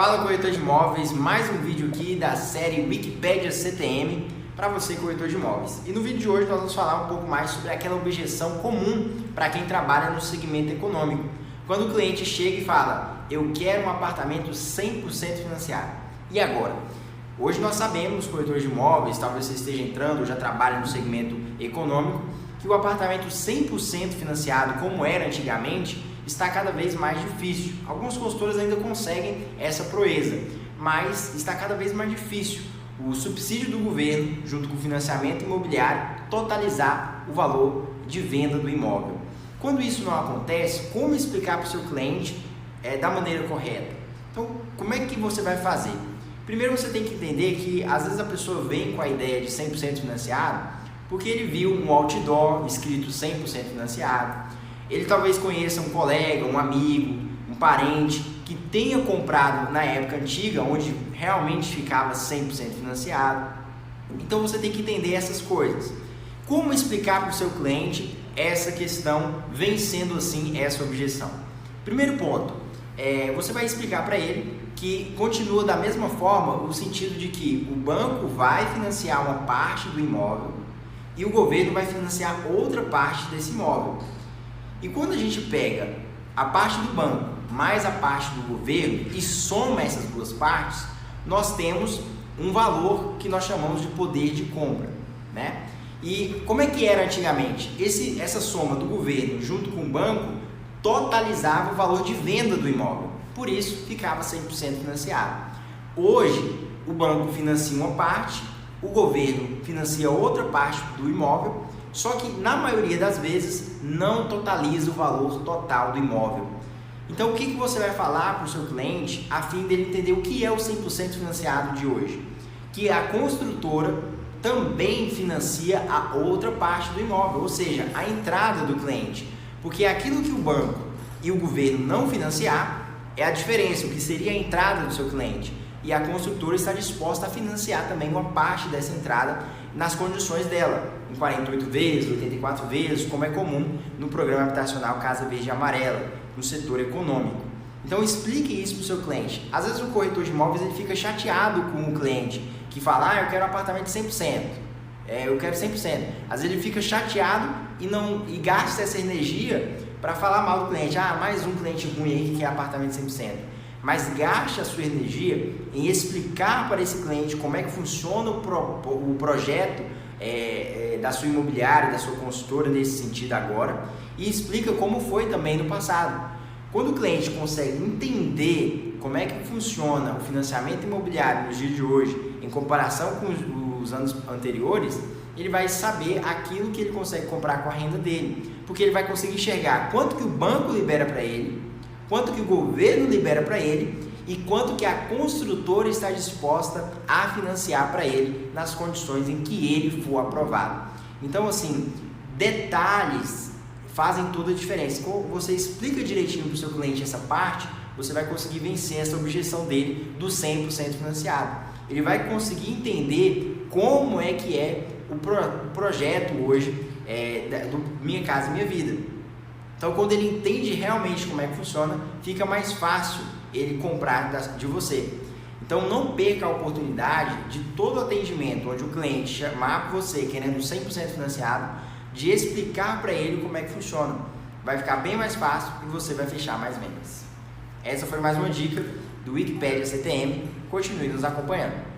Fala, corretor de imóveis, mais um vídeo aqui da série Wikipedia CTM para você, corretor de imóveis. E no vídeo de hoje nós vamos falar um pouco mais sobre aquela objeção comum para quem trabalha no segmento econômico. Quando o cliente chega e fala, eu quero um apartamento 100% financiado. E agora? Hoje nós sabemos, corretores de imóveis, talvez você esteja entrando ou já trabalha no segmento econômico, que o apartamento 100% financiado, como era antigamente, está cada vez mais difícil. Algumas consultoras ainda conseguem essa proeza, mas está cada vez mais difícil o subsídio do governo, junto com o financiamento imobiliário, totalizar o valor de venda do imóvel. Quando isso não acontece, como explicar para o seu cliente da maneira correta? Então, como é que você vai fazer? Primeiro você tem que entender que às vezes a pessoa vem com a ideia de 100% financiado porque ele viu um outdoor escrito 100% financiado. Ele talvez conheça um colega, um amigo, um parente que tenha comprado na época antiga, onde realmente ficava 100% financiado. Então você tem que entender essas coisas. Como explicar para o seu cliente essa questão, vencendo assim essa objeção? Primeiro ponto, você vai explicar para ele que continua da mesma forma o sentido de que o banco vai financiar uma parte do imóvel e o governo vai financiar outra parte desse imóvel. E quando a gente pega a parte do banco mais a parte do governo e soma essas duas partes, nós temos um valor que nós chamamos de poder de compra, né? E como é que era antigamente? Essa soma do governo junto com o banco totalizava o valor de venda do imóvel, por isso ficava 100% financiado. Hoje o banco financia uma parte, o governo financia outra parte do imóvel, só que na maioria das vezes não totaliza o valor total do imóvel. Então o que você vai falar para o seu cliente a fim dele entender o que é o 100% financiado de hoje? Que a construtora também financia a outra parte do imóvel, ou seja, a entrada do cliente. Porque aquilo que o banco e o governo não financiar é a diferença, o que seria a entrada do seu cliente. E a construtora está disposta a financiar também uma parte dessa entrada nas condições dela, em 48 vezes, 84 vezes, como é comum no programa habitacional Casa Verde e Amarela, no setor econômico. Então explique isso para o seu cliente. Às vezes o corretor de imóveis ele fica chateado com o cliente, que fala, eu quero um apartamento 100%, eu quero 100%. Às vezes ele fica chateado e gasta essa energia para falar mal do cliente. Mais um cliente ruim aí que quer apartamento 100%. Mas gaste a sua energia em explicar para esse cliente como é que funciona o projeto da sua imobiliária, da sua consultora nesse sentido agora, e explica como foi também no passado. Quando o cliente consegue entender como é que funciona o financiamento imobiliário nos dias de hoje, em comparação com os anos anteriores, ele vai saber aquilo que ele consegue comprar com a renda dele, porque ele vai conseguir enxergar quanto que o banco libera para ele, quanto que o governo libera para ele e quanto que a construtora está disposta a financiar para ele nas condições em que ele for aprovado. Então, assim, detalhes fazem toda a diferença. Quando você explica direitinho para o seu cliente essa parte, você vai conseguir vencer essa objeção dele do 100% financiado. Ele vai conseguir entender como é que é o projeto hoje do Minha Casa Minha Vida. Então, quando ele entende realmente como é que funciona, fica mais fácil ele comprar de você. Então, não perca a oportunidade de todo atendimento, onde o cliente chamar para você querendo 100% financiado, de explicar para ele como é que funciona. Vai ficar bem mais fácil e você vai fechar mais vendas. Essa foi mais uma dica do Wikipedia CTM. Continue nos acompanhando.